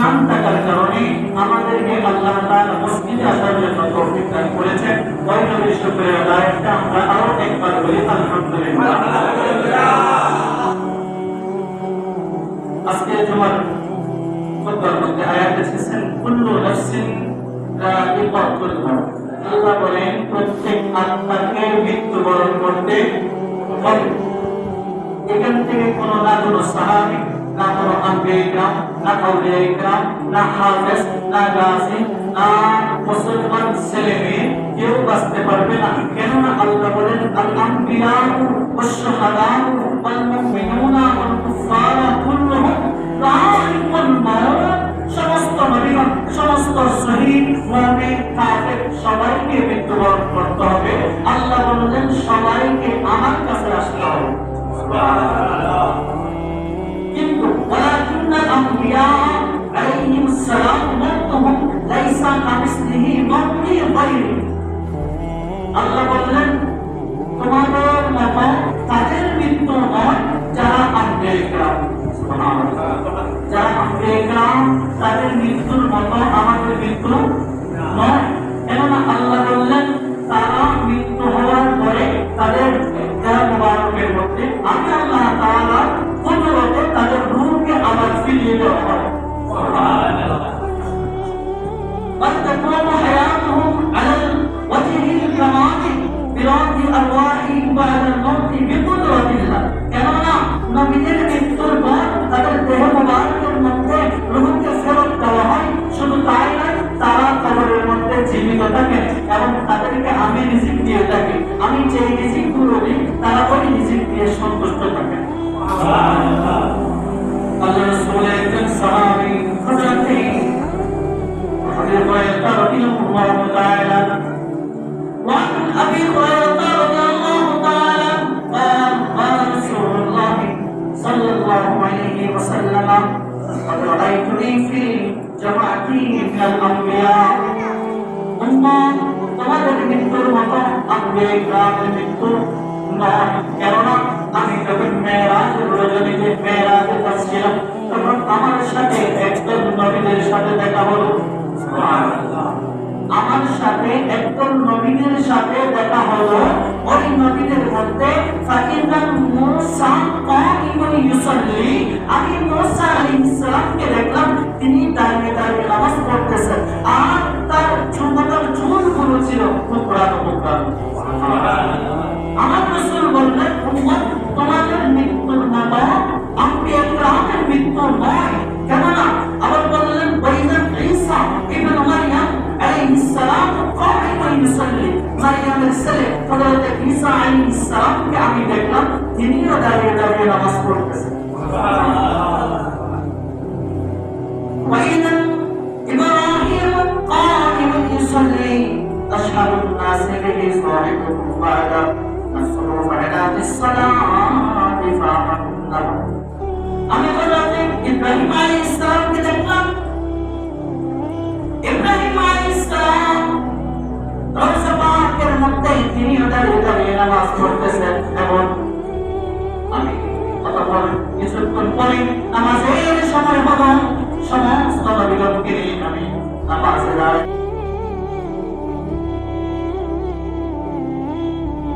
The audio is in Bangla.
ইমান থাকার কারণে আমাদেরকে আল্লাহ তাআলা মসজিদে আসার জন্য তৌফিক দান করেছেন। ওই নবীর শুকরিয়া আদায় করতে আমরা আরো একবার বলি আলহামদুলিল্লাহ। আজকে জুমার খুতবার মধ্যে আয়াত এসেছেন কুল্লু নাফসিন যায়িকাতুল মাউত। আল্লাহ বলেন প্রত্যেক আত্মাকে মৃত্যুবরণ করতে হবে। এখান থেকে কোনো না কোনো সাহাবী, না কোনো আম্বিয়া ইকরাম, না আউলিয়া ইকরাম, না হাফেজ, না গাজী, না মুসলমান ছেলে মেয়ে কেউ বাঁচতে পারবে না। কেননা আল্লাহ বলেন আল আম্বিয়া ওয়াশ শুহাদা ওয়াল মুমিনুনা ওয়াল কুফারা কুল্লুহুম যায়িকাতুল মাউত। সমস্ত নবীগণ, সমস্ত শহীদ, মুমিন, কাফের সবাইকে মৃত্যুবরণ করতে হবে। আল্লাহ বলেন সবাইকে আমার কাছে আসতে হবে। সুবহানাল্লাহ। কিন্তু ওয়ালাকিন্নাল আম্বিয়া আলাইহিমুস সালাম মাউতুহুম লাইসা কামিসলিহি মাউতি গায়রি। আল্লাহ বললেন তোমাদের মতো তাদের মৃত্যু নয় যারা আম্বিয়া ইকরাম। সুবহানাল্লাহ। যারা আম্বিয়া ইকরাম তাদের মৃত্যুর মতো আমাদের মৃত্যু নয়। কেননা আল্লাহ বললেন তারা মৃত্যু হওয়ার পরে তাদের দেহ মুবারকের মধ্যে আমি আল্লাহ তাআলা কুদরতে তাদের রূহকে আবার ফিরিয়ে দেওয়া হয়। সুবহানাল্লাহ। وتكون حياتهم على الوجه الكمال برد أرواحهم بعد الموت بقدرة الله. কেননা নবীদের মৃত্যুর পর তাদের দেহ মুবারকের মধ্যে রূহকে ফেরত দেওয়া হয়। শুধু তাই নয়, তারা কবরের মধ্যে জীবিত থাকে এবং তাদেরকে আমি রিজিক দিয়ে থাকি। আমি যে রিজিক গুলো দিই তারা ওই রিজিক দিয়ে সন্তুষ্ট থাকে। সুবহানাল্লাহ। আল্লাহ রাসূলের একজন সাহাবী হযরত আবু হুরায়রা রাদিয়াল্লাহু তাআলা وعن أبي هريرة رضي الله تعالى قال قال رسول الله صلى الله عليه وسلم قد رأيتني في جماعة من الأنبياء তোমাদের মৃত্যুর মতো আম্বিয়া ইকরামের মৃত্যু নয়। কেননা আমি যখন মেরাজের রজনীতে মেরাজে যাচ্ছিলাম তখন আমার সাথে একজন নবীদের সাথে দেখা হলো। সুবহানাল্লাহ। আমার সাথে একজন নবীদের সাথে দেখা হলো। ওই নবীদের মধ্যে ফাইনাল মুসা কাইমুন ইউসাল্লি। আমি মুসা আলাইহিস সালামকে দেখলাম তিনি দাঁড়িয়ে দাঁড়িয়ে নামাজ পড়তেছেন আর তার চুলগুলোর চুলগুলো ছিল টুকরানো টুকরানো। সুবহানাল্লাহ। আমার রাসূল বললেন উম্মত তোমাদের মৃত্যুর মতো আম্বিয়া ইকরামের মৃত্যু নয়। কেননা আবার বললেন বাইনা ঈসা ইবনে মারইয়াম আলাইহিস সালাম কাইমুন ইউসাল্লি। মারইয়ামের ছেলে হযরত ঈসা আলাইহিস সালামকে আমি দেখলাম তিনিও দাঁড়িয়ে দাঁড়িয়ে নামাজ পড়তেছেন। সুবহানাল্লাহ। وإذا إبراهيم قائم يصلي تشهد الناس به صاحبكم بعد الصروف على الصلاة فأمنه. আমি হযরত ইব্রাহিম আলাইহিস সালামকে দেখলাম। ইব্রাহিম আলাইহিস সালাম রওজা পাকের মধ্যে তিনিও দাঁড়িয়ে দাঁড়িয়ে নামাজ পড়তেছেন এবং